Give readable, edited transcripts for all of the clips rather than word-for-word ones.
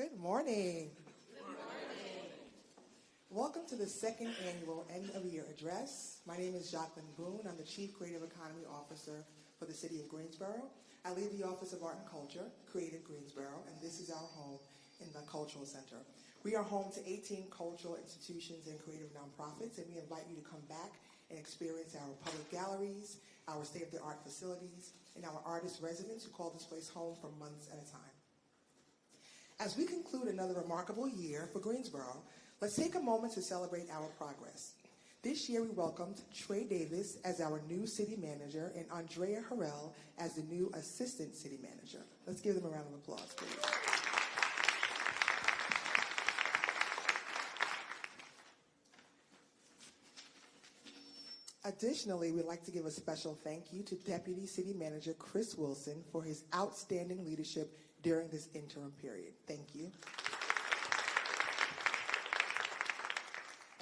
Good morning. Good morning. Welcome to the second annual End of Year Address. My name is Jacqueline Boone. I'm the Chief Creative Economy Officer for the City of Greensboro. I lead the Office of Art and Culture, Creative Greensboro, and this is our home in the Cultural Center. We are home to 18 cultural institutions and creative nonprofits, and we invite you to come back and experience our public galleries, our state-of-the-art facilities, and our artist residents who call this place home for months at a time. As we conclude another remarkable year for Greensboro, let's take a moment to celebrate our progress. This year we welcomed Trey Davis as our new city manager and Andrea Harrell as the new assistant city manager. Let's give them a round of applause, please. Additionally, we'd like to give a special thank you to Deputy City Manager Chris Wilson for his outstanding leadership during this interim period. Thank you.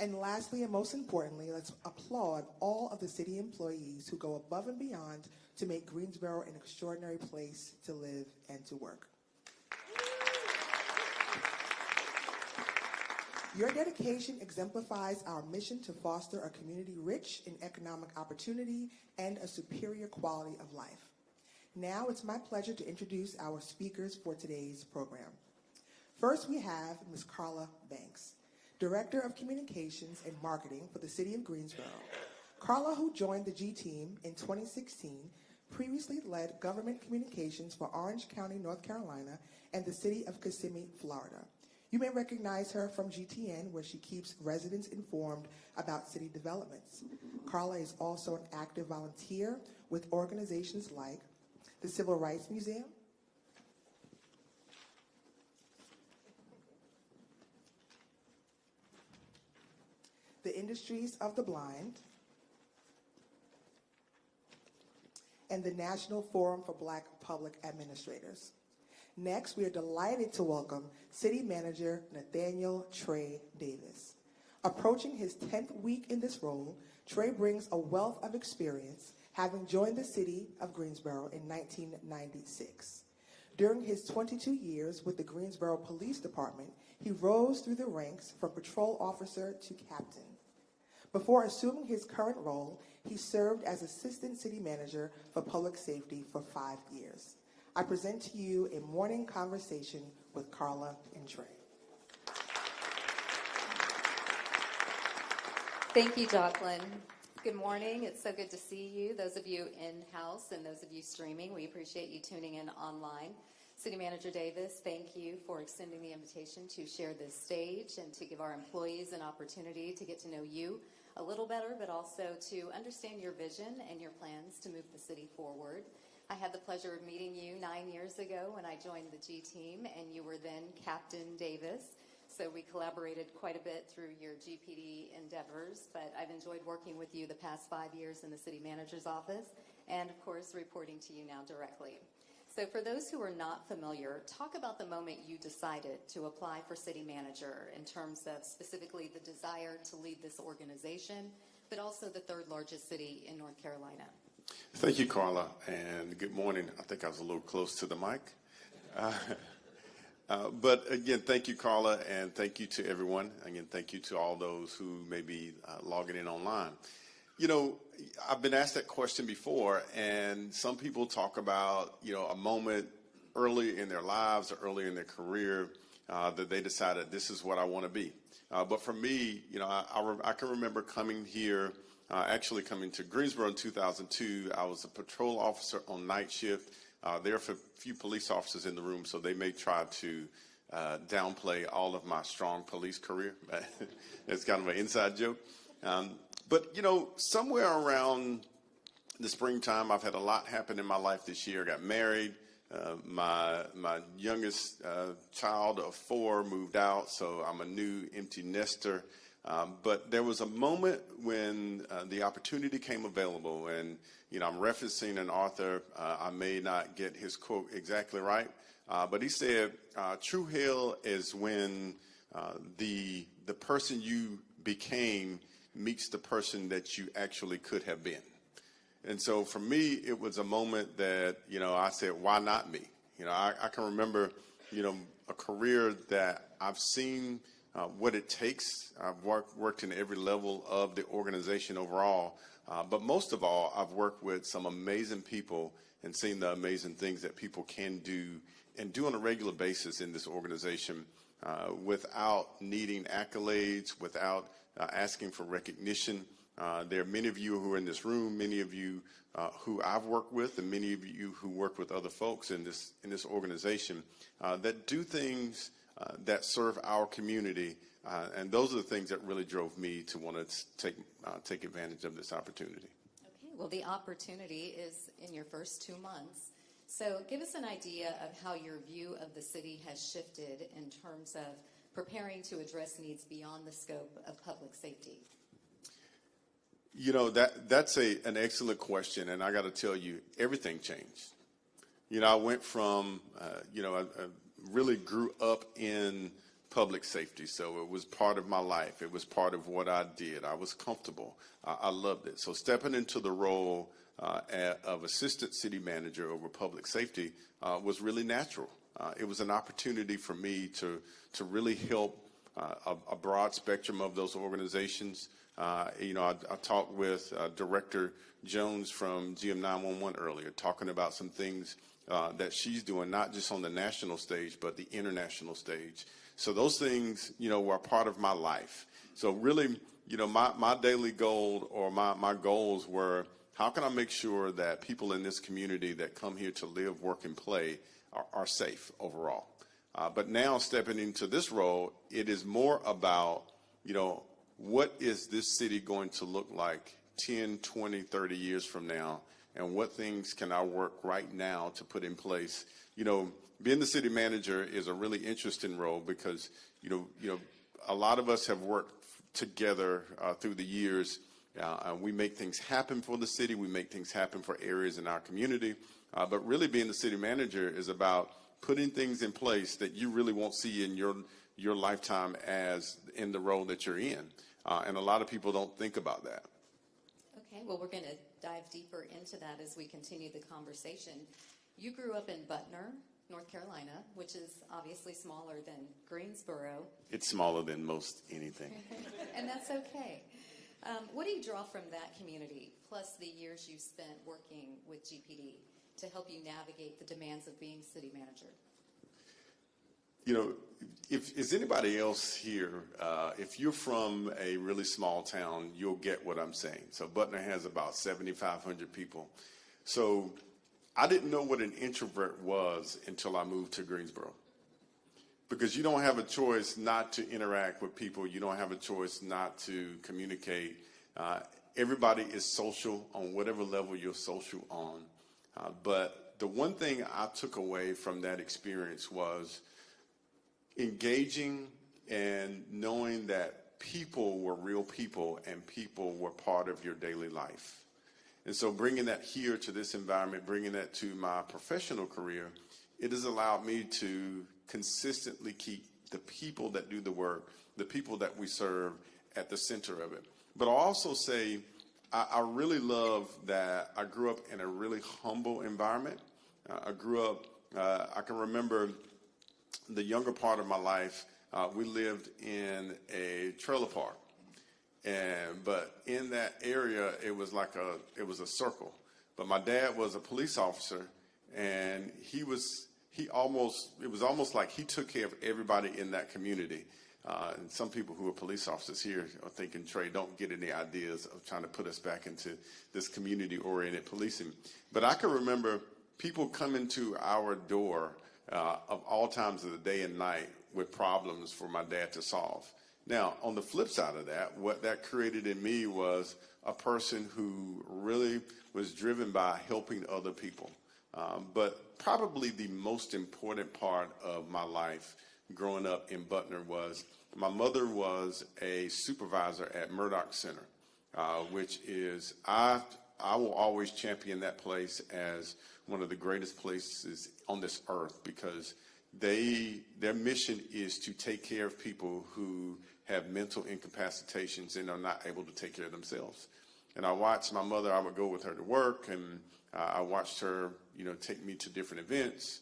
And lastly, and most importantly, let's applaud all of the city employees who go above and beyond to make Greensboro an extraordinary place to live and to work. Your dedication exemplifies our mission to foster a community rich in economic opportunity and a superior quality of life. Now it's my pleasure to introduce our speakers for today's program. First, we have Ms. Carla Banks, Director of Communications and Marketing for the City of Greensboro. Carla, who joined the G Team in 2016, previously led government communications for Orange County, North Carolina, and the city of Kissimmee, Florida. You may recognize her from GTN, where she keeps residents informed about city developments. Carla is also an active volunteer with organizations like the Civil Rights Museum, the Industries of the Blind, and the National Forum for Black Public Administrators. Next, we are delighted to welcome City Manager Nathaniel Trey Davis. Approaching his 10th week in this role, Trey brings a wealth of experience, having joined the City of Greensboro in 1996. During his 22 years with the Greensboro Police Department, he rose through the ranks from patrol officer to captain. Before assuming his current role, he served as Assistant City Manager for Public Safety for 5 years. I present to you a morning conversation with Carla and Trey. Thank you, Jacqueline. Good morning. It's so good to see you. Those of you in-house and those of you streaming, we appreciate you tuning in online. City Manager Davis, thank you for extending the invitation to share this stage and to give our employees an opportunity to get to know you a little better, but also to understand your vision and your plans to move the city forward. I had the pleasure of meeting you 9 years ago when I joined the G Team, and you were then Captain Davis. So we collaborated quite a bit through your GPD endeavors, but I've enjoyed working with you the past 5 years in the City Manager's office, and of course reporting to you now directly. So for those who are not familiar, talk about the moment you decided to apply for City Manager in terms of specifically the desire to lead this organization, but also the third largest city in North Carolina. Thank you, Carla, and good morning. I think I was a little close to the mic. But again, thank you, Carla, and thank you to everyone. Again, thank you to all those who may be logging in online. You know, I've been asked that question before, and some people talk about, a moment early in their lives or early in their career that they decided this is what I want to be. But for me, I can remember coming here, actually coming to Greensboro in 2002. I was a patrol officer on night shift. There are a few police officers in the room, so they may try to downplay all of my strong police career. It's kind of an inside joke. But, somewhere around the springtime, I've had a lot happen in my life this year. I got married. My youngest child of 4 moved out, so I'm a new empty nester. But there was a moment when the opportunity came available, and I'm referencing an author. I may not get his quote exactly right, but he said, "True hell is when the person you became meets the person that you actually could have been." And so for me, it was a moment that I said, "Why not me?" I can remember a career that I've seen what it takes. I've worked in every level of the organization overall, but most of all, I've worked with some amazing people and seen the amazing things that people can do and do on a regular basis in this organization without needing accolades, without asking for recognition. There are many of you who are in this room, many of you who I've worked with, and many of you who work with other folks in this organization that do things that serve our community, and those are the things that really drove me to want to take advantage of this opportunity. Okay, well, the opportunity is in your first 2 months. So give us an idea of how your view of the city has shifted in terms of preparing to address needs beyond the scope of public safety. That's an excellent question, and I got to tell you, everything changed. I went from, I really grew up in public safety, so it was part of my life. It was part of what I did. I was comfortable. I loved it. So stepping into the role of assistant city manager over public safety was really natural. It was an opportunity for me to really help a broad spectrum of those organizations. I talked with Director Jones from GM 911 earlier, talking about some things that she's doing, not just on the national stage, but the international stage. So those things, were part of my life. So really, my daily goal or my goals were, how can I make sure that people in this community that come here to live, work, and play are safe overall? But now stepping into this role, it is more about, what is this city going to look like 10, 20, 30 years from now? And what things can I work right now to put in place? Being the city manager is a really interesting role because, a lot of us have worked together through the years. We make things happen for the city. We make things happen for areas in our community. But really being the city manager is about putting things in place that you really won't see in your lifetime as in the role that you're in. And a lot of people don't think about that. Okay, well, we're going to dive deeper into that as we continue the conversation. You grew up in Butner, North Carolina, which is obviously smaller than Greensboro. It's smaller than most anything. And that's okay. What do you draw from that community, plus the years you spent working with GPD to help you navigate the demands of being city manager? If is anybody else here, if you're from a really small town, you'll get what I'm saying. So Butner has about 7,500 people. So I didn't know what an introvert was until I moved to Greensboro. Because you don't have a choice not to interact with people. You don't have a choice not to communicate. Everybody is social on whatever level you're social on. But the one thing I took away from that experience was engaging and knowing that people were real people and people were part of your daily life. And so bringing that here to this environment, bringing that to my professional career, it has allowed me to consistently keep the people that do the work, the people that we serve at the center of it. But I'll also say I really love that I grew up in a really humble environment. I grew up, I can remember the younger part of my life, we lived in a trailer park. But in that area, it was a circle. But my dad was a police officer, and it was almost like he took care of everybody in that community. And some people who are police officers here are thinking, Trey, don't get any ideas of trying to put us back into this community-oriented policing. But I can remember people coming to our door of all times of the day and night with problems for my dad to solve. Now, on the flip side of that, what that created in me was a person who really was driven by helping other people. But probably the most important part of my life growing up in Butner was my mother was a supervisor at Murdoch Center, which is, I will always champion that place as one of the greatest places on this earth because their mission is to take care of people who have mental incapacitations and are not able to take care of themselves. And I watched my mother, I would go with her to work, and I watched her, take me to different events.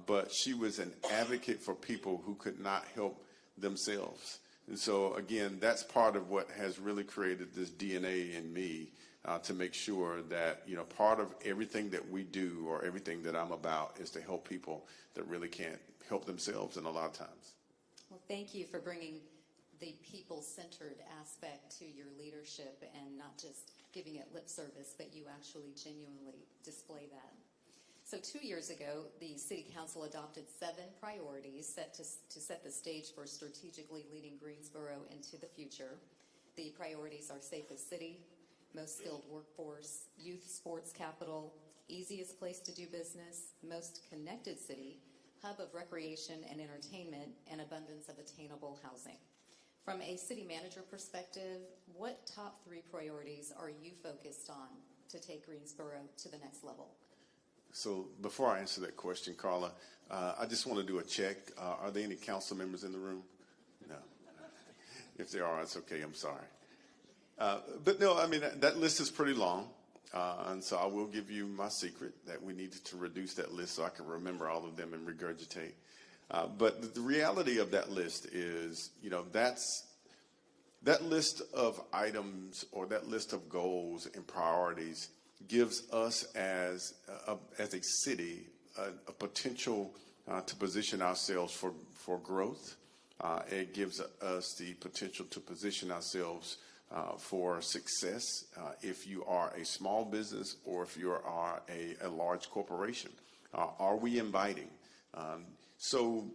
but she was an advocate for people who could not help themselves. And so, again, that's part of what has really created this DNA in me to make sure that, part of everything that we do or everything that I'm about is to help people that really can't help themselves in a lot of times. Well, thank you for bringing the people-centered aspect to your leadership and not just giving it lip service, but you actually genuinely display that. So 2 years ago, the City Council adopted 7 priorities set to set the stage for strategically leading Greensboro into the future. The priorities are safest city, most skilled workforce, youth sports capital, easiest place to do business, most connected city, hub of recreation and entertainment, and abundance of attainable housing. From a city manager perspective, what top 3 priorities are you focused on to take Greensboro to the next level? So before I answer that question, Carla, I just want to do a check. Are there any council members in the room? No. If there are, it's okay. I'm sorry. But no, I mean, that list is pretty long. And so I will give you my secret that we needed to reduce that list so I can remember all of them and regurgitate. But the reality of that list is, that list of items or that list of goals and priorities gives us as a city a potential to position ourselves for growth. It gives us the potential to position ourselves for success if you are a small business or if you are a large corporation. Are we inviting? So,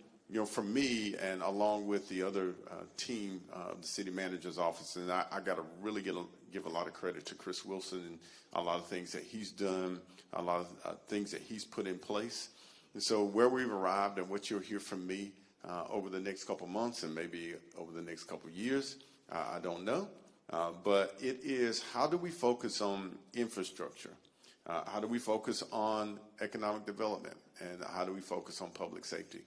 for me and along with the other team, the city manager's office, and I got to really give a lot of credit to Chris Wilson and a lot of things that he's done, a lot of things that he's put in place. And so where we've arrived and what you'll hear from me over the next couple months and maybe over the next couple years, I don't know. But it is, how do we focus on infrastructure? How do we focus on economic development? And how do we focus on public safety?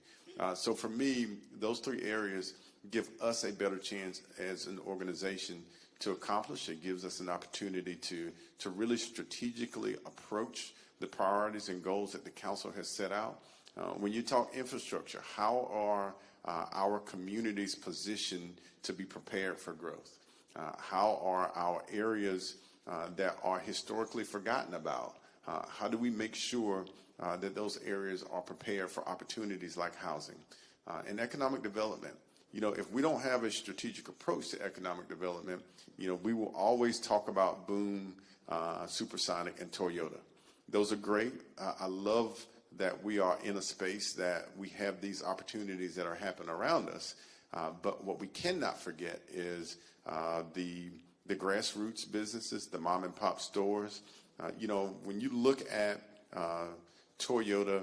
So for me, those 3 areas give us a better chance as an organization to accomplish. It gives us an opportunity to really strategically approach the priorities and goals that the council has set out. When you talk infrastructure, how are our communities positioned to be prepared for growth? How are our areas that are historically forgotten about? How do we make sure that those areas are prepared for opportunities like housing and economic development? If we don't have a strategic approach to economic development, we will always talk about Boom, Supersonic, and Toyota. Those are great. I love that we are in a space that we have these opportunities that are happening around us. But what we cannot forget is the grassroots businesses, the mom and pop stores. When you look at Toyota,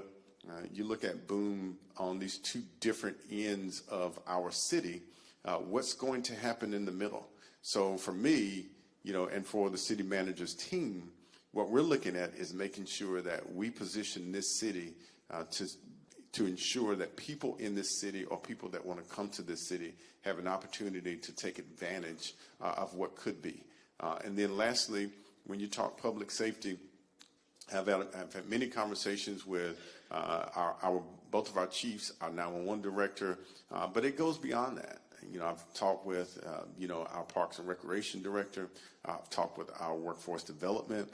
you look at Boom on these 2 different ends of our city, what's going to happen in the middle? So for me, and for the city manager's team, what we're looking at is making sure that we position this city to ensure that people in this city or people that want to come to this city have an opportunity to take advantage of what could be. And then lastly, when you talk public safety, I've had many conversations with both of our chiefs, our 911 director, but it goes beyond that. I've talked with, our Parks and Recreation director. I've talked with our Workforce Development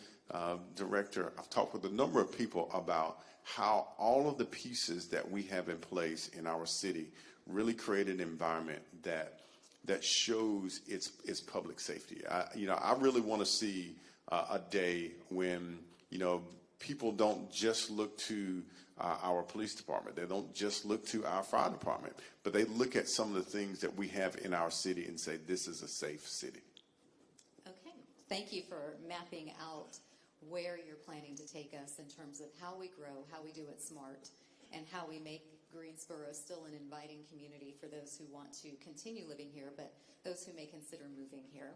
director. I've talked with a number of people about how all of the pieces that we have in place in our city really create an environment that shows its public safety. I really want to see a day when, people don't just look to our police department. They don't just look to our fire department, but they look at some of the things that we have in our city and say, this is a safe city. Okay. Thank you for mapping out where you're planning to take us in terms of how we grow, how we do it smart, and how we make Greensboro still an inviting community for those who want to continue living here, but those who may consider moving here.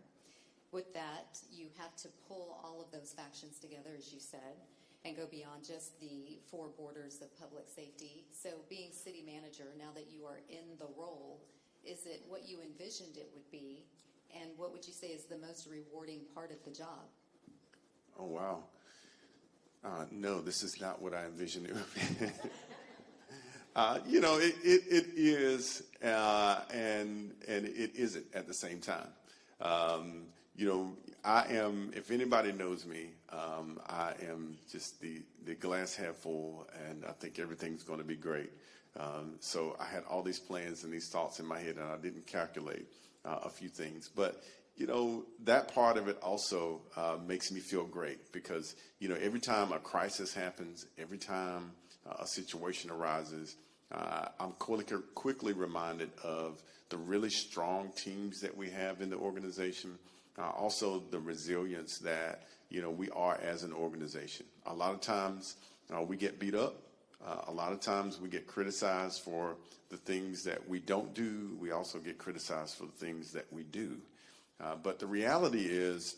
With that, you have to pull all of those factions together, as you said, and go beyond just the 4 borders of public safety. So being city manager, now that you are in the role, is it what you envisioned it would be? And what would you say is the most rewarding part of the job? Oh, wow. No, this is not what I envisioned it would be. It is, and it isn't at the same time. I am, if anybody knows me, I am just the glass half full, and I think everything's going to be great. So I had all these plans and these thoughts in my head, and I didn't calculate a few things. But, that part of it also makes me feel great because, every time a crisis happens, every time a situation arises, I'm quickly reminded of the really strong teams that we have in the organization, also the resilience that, we are as an organization. A lot of times we get beat up. A lot of times we get criticized for the things that we don't do. We also get criticized for the things that we do. But the reality is,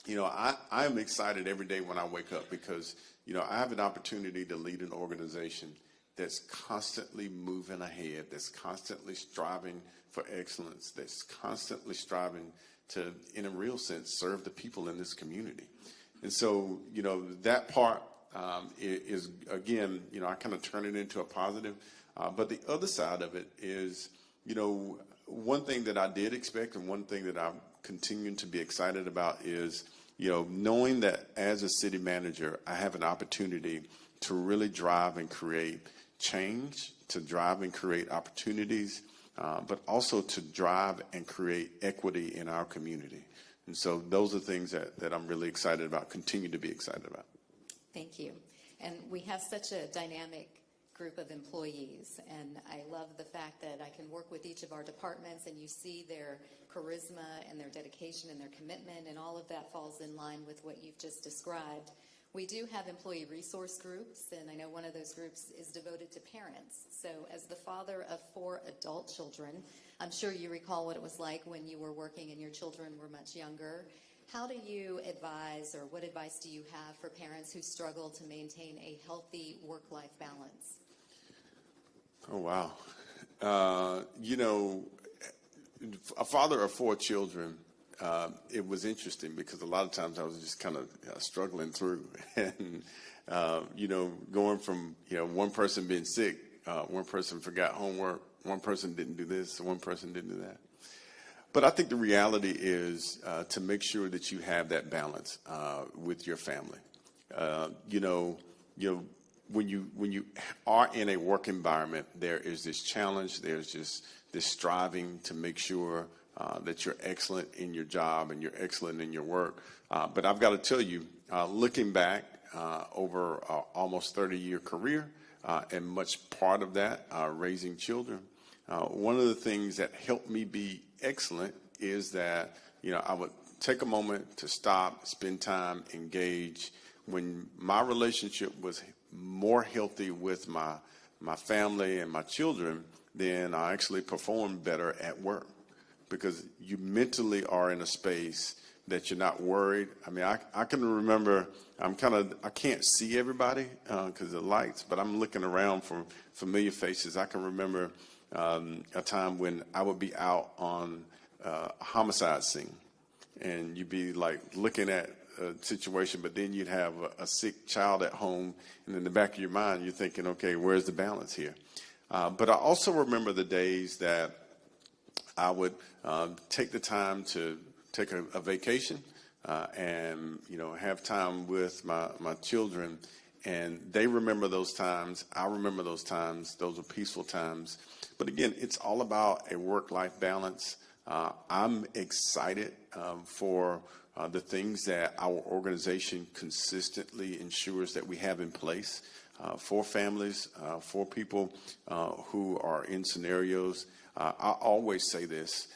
I am excited every day when I wake up because, I have an opportunity to lead an organization that's constantly moving ahead, that's constantly striving for excellence, that's constantly striving to, in a real sense, serve the people in this community. And so, that part is, again, I kind of turn it into a positive. But the other side of it is, one thing that I did expect and one thing that I'm continuing to be excited about is, knowing that as a city manager, I have an opportunity to really drive and create change, to drive and create opportunities, but also to drive and create equity in our community. And so those are things that I'm really excited about, continue to be excited about. Thank you. And we have such a dynamic group of employees, and I love the fact that I can work with each of our departments and you see their charisma and their dedication and their commitment, and all of that falls in line with what you've just described. We do have employee resource groups, and I know one of those groups is devoted to parents. So as the father of 4 adult children, I'm sure you recall what it was like when you were working and your children were much younger. How do you advise, or what advice do you have for parents who struggle to maintain a healthy work-life balance? Oh, wow. A father of 4 children, it was interesting because a lot of times I was just kind of struggling through and, going from, one person being sick, one person forgot homework, one person didn't do this, one person didn't do that. But I think the reality is to make sure that you have that balance with your family. When you are in a work environment, there is this challenge, there's just this striving to make sure that you're excellent in your job and you're excellent in your work. But I've got to tell you, looking back over almost 30-year career, and much part of that raising children, one of the things that helped me be excellent is that, I would take a moment to stop, spend time, engage. When my relationship was more healthy with my family and my children, then I actually performed better at work because you mentally are in a space that you're not worried. I mean, I can remember, I can't see everybody because of the lights, but I'm looking around for familiar faces. I can remember a time when I would be out on a homicide scene and you'd be like looking at a situation, but then you'd have a sick child at home, and in the back of your mind, you're thinking, okay, where's the balance here? But I also remember the days that I would take the time to take a vacation and, have time with my children, and they remember those times. I remember those times. Those were peaceful times. But again, it's all about a work-life balance. I'm excited for the things that our organization consistently ensures that we have in place for families, for people who are in scenarios. I always say this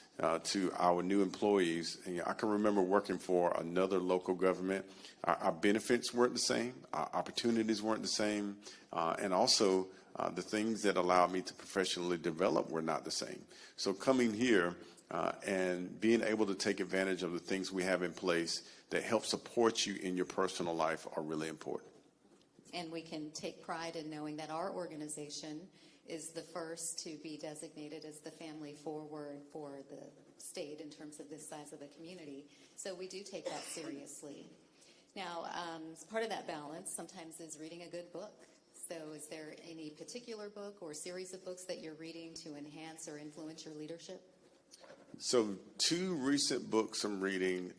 to our new employees. I can remember working for another local government. Our benefits weren't the same. Our opportunities weren't the same. And also the things that allowed me to professionally develop were not the same. So coming here and being able to take advantage of the things we have in place that help support you in your personal life are really important. And we can take pride in knowing that our organization is the first to be designated as the family forward for the state in terms of this size of a community. So we do take that seriously. Now, as part of that balance sometimes is reading a good book. So is there any particular book or series of books that you're reading to enhance or influence your leadership? So 2 recent books I'm reading.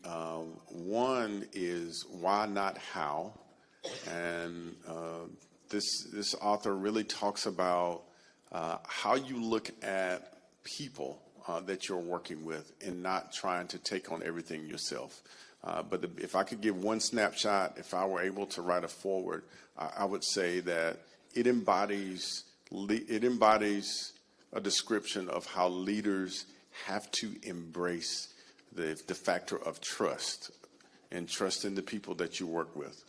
One is Why Not How, and this author really talks about how you look at people that you're working with and not trying to take on everything yourself. But if I could give one snapshot, if I were able to write a foreword, I would say that it embodies a description of how leaders have to embrace the factor of trust, and trust in the people that you work with,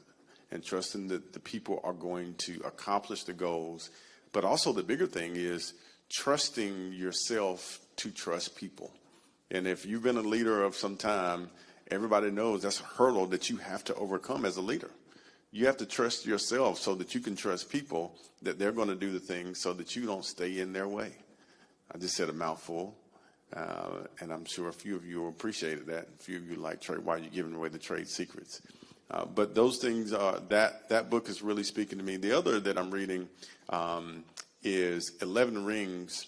and trusting that the people are going to accomplish the goals. But also the bigger thing is trusting yourself to trust people. And if you've been a leader of some time, everybody knows that's a hurdle that you have to overcome as a leader. You have to trust yourself so that you can trust people that they're going to do the things so that you don't stay in their way. I just said a mouthful, and I'm sure a few of you will appreciate that. A few of you like Trey, why are you giving away the trade secrets? But those things, that book is really speaking to me. The other that I'm reading is 11 Rings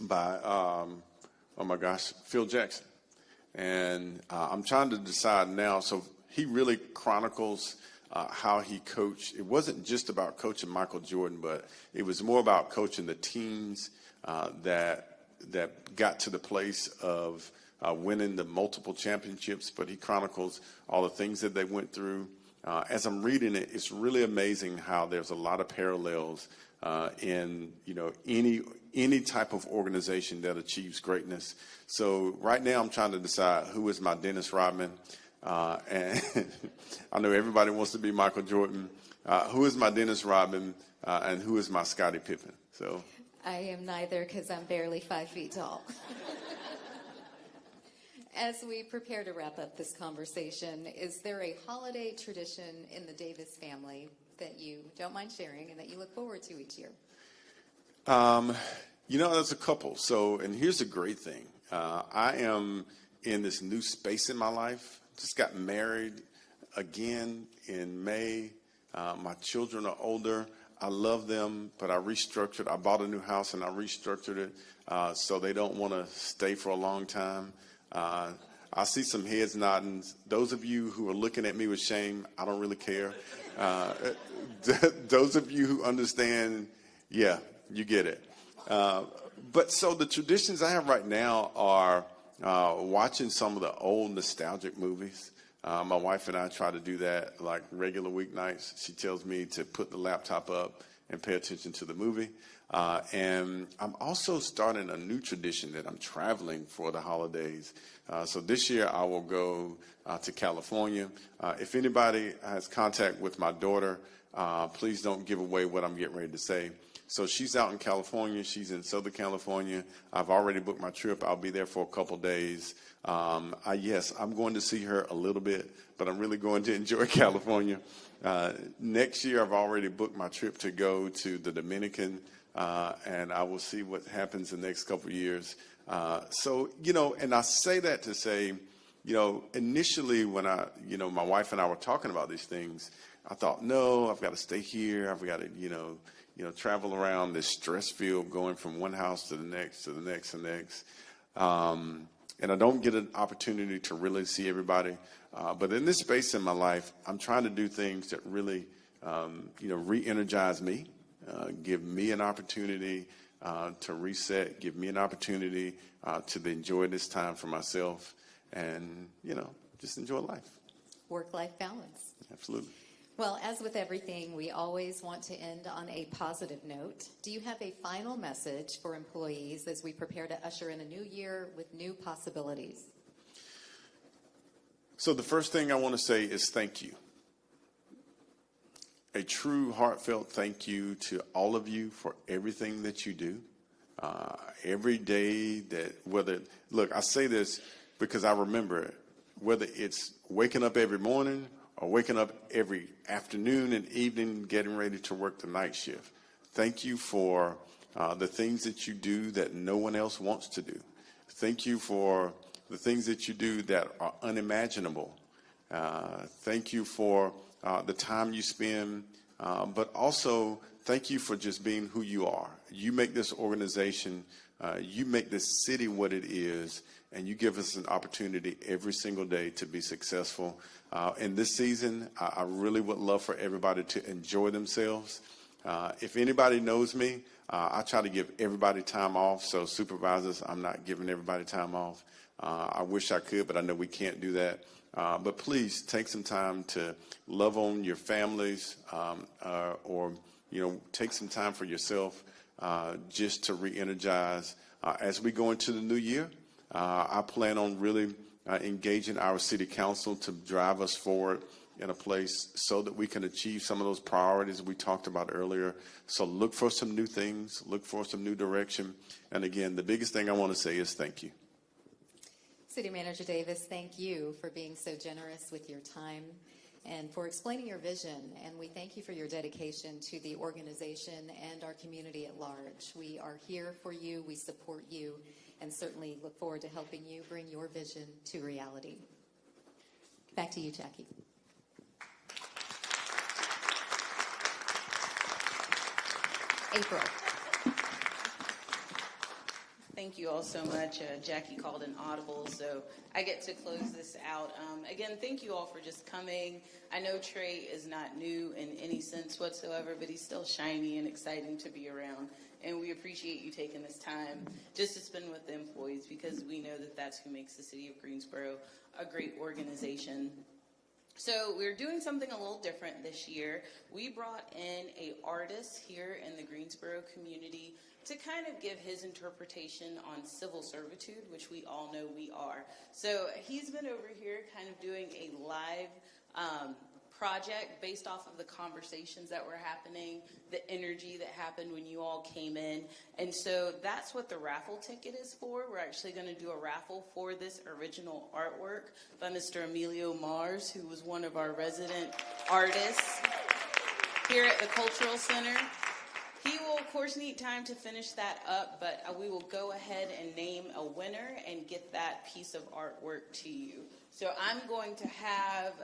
by, oh my gosh, Phil Jackson. And I'm trying to decide now. So he really chronicles how he coached. It wasn't just about coaching Michael Jordan, but it was more about coaching the teams that got to the place of winning the multiple championships. But he chronicles all the things that they went through. As I'm reading it, it's really amazing how there's a lot of parallels in any type of organization that achieves greatness. So right now I'm trying to decide who is my Dennis Rodman. And I know everybody wants to be Michael Jordan. Who is my Dennis Rodman and who is my Scottie Pippen? So I am neither, because I'm barely 5 feet tall. As we prepare to wrap up this conversation, is there a holiday tradition in the Davis family that you don't mind sharing and that you look forward to each year? There's a couple. So, and here's the great thing. I am in this new space in my life. Just got married again in May. My children are older. I love them, but I restructured. I bought a new house and I restructured it so they don't want to stay for a long time. I see some heads nodding. Those of you who are looking at me with shame, I don't really care. Those of you who understand, yeah, you get it. But so the traditions I have right now are watching some of the old nostalgic movies. My wife and I try to do that like regular weeknights. She tells me to put the laptop up and pay attention to the movie. And I'm also starting a new tradition that I'm traveling for the holidays. So this year I will go to California. If anybody has contact with my daughter, please don't give away what I'm getting ready to say. So she's out in California. She's in Southern California. I've already booked my trip. I'll be there for a couple days. Yes, I'm going to see her a little bit, but I'm really going to enjoy California. Next year, I've already booked my trip to go to the Dominican, and I will see what happens the next couple of years. And I say that to say, initially when my wife and I were talking about these things, I thought, no, I've got to stay here. I've got to, travel around this stress field, going from one house to the next, to the next, and next. And I don't get an opportunity to really see everybody. But in this space in my life, I'm trying to do things that really, re-energize me, give me an opportunity to reset, give me an opportunity to enjoy this time for myself and, just enjoy life. Work-life balance. Absolutely. Well, as with everything, we always want to end on a positive note. Do you have a final message for employees as we prepare to usher in a new year with new possibilities? So the first thing I want to say is thank you. A true heartfelt thank you to all of you for everything that you do. Every day I say this because I remember it, whether it's waking up every morning or waking up every afternoon and evening getting ready to work the night shift. Thank you for the things that you do that no one else wants to do. Thank you for the things that you do that are unimaginable. Thank you for the time you spend but also thank you for just being who you are. You make this organization, you make this city what it is, and you give us an opportunity every single day to be successful. In this season, I really would love for everybody to enjoy themselves. If anybody knows me, I try to give everybody time off. So supervisors, I'm not giving everybody time off. I wish I could, but I know we can't do that. But please take some time to love on your families, or take some time for yourself, just to re-energize. As we go into the new year, I plan on really engaging our city council to drive us forward in a place so that we can achieve some of those priorities we talked about earlier. So look for some new things, look for some new direction. And again, the biggest thing I want to say is thank you. City Manager Davis, thank you for being so generous with your time and for explaining your vision. And we thank you for your dedication to the organization and our community at large. We are here for you, we support you, and certainly look forward to helping you bring your vision to reality. Back to you, Jackie. April. Thank you all so much. Jackie called an audible, so I get to close this out. Again, thank you all for just coming. I know Trey is not new in any sense whatsoever, but he's still shiny and exciting to be around. And we appreciate you taking this time just to spend with the employees, because we know that that's who makes the City of Greensboro a great organization. So we're doing something a little different this year. We brought in an artist here in the Greensboro community to kind of give his interpretation on civil servitude, which we all know we are. So he's been over here kind of doing a live project based off of the conversations that were happening, the energy that happened when you all came in. And so that's what the raffle ticket is for. We're actually going to do a raffle for this original artwork by Mr. Emilio Mars, who was one of our resident artists here at the Cultural Center. He will, of course, need time to finish that up, but we will go ahead and name a winner and get that piece of artwork to you. So I'm going to have,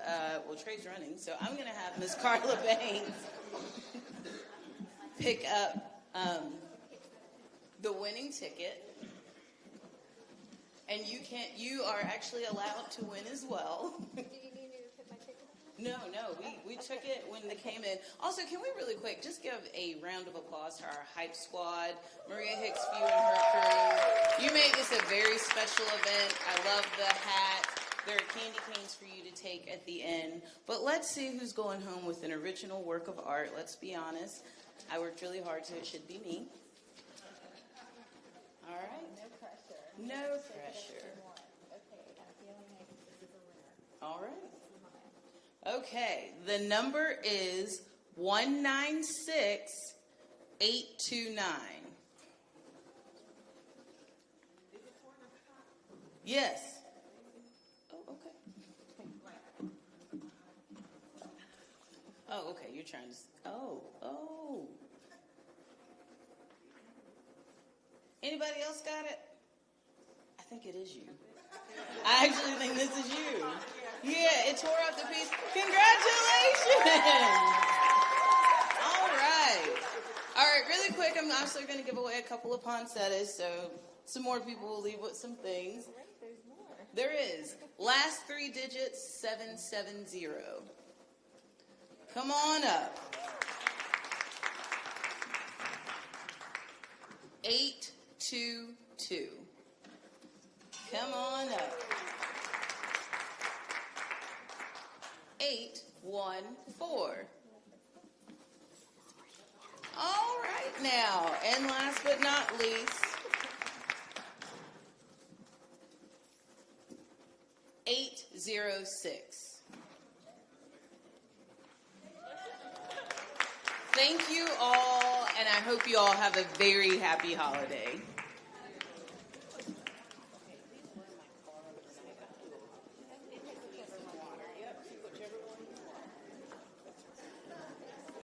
Trey's running, so I'm going to have Ms. Carla Banks pick up the winning ticket. And you are actually allowed to win as well. Do you need me to put my ticket up? No, we took it when they came in. Also, can we really quick just give a round of applause to our hype squad, Maria Hicksview and her crew. You made this a very special event. I love the hat. There are candy canes for you to take at the end. But let's see who's going home with an original work of art. Let's be honest. I worked really hard, so it should be me. All right. No pressure. Okay, I'm feeling like this is a winner. All right. Okay, the number is 196829. Yes. Oh, okay. Oh, okay, you're trying to... Oh. Anybody else got it? I think it is you. I actually think this is you. Yeah, it tore up the piece. Congratulations! All right, really quick, I'm also going to give away a couple of poinsettias, so some more people will leave with some things. There's more. There is. Last 3 digits, 770. Come on up. 822. Come on up. 814. All right now, and last but not least, 806. Thank you all, and I hope you all have a very happy holiday.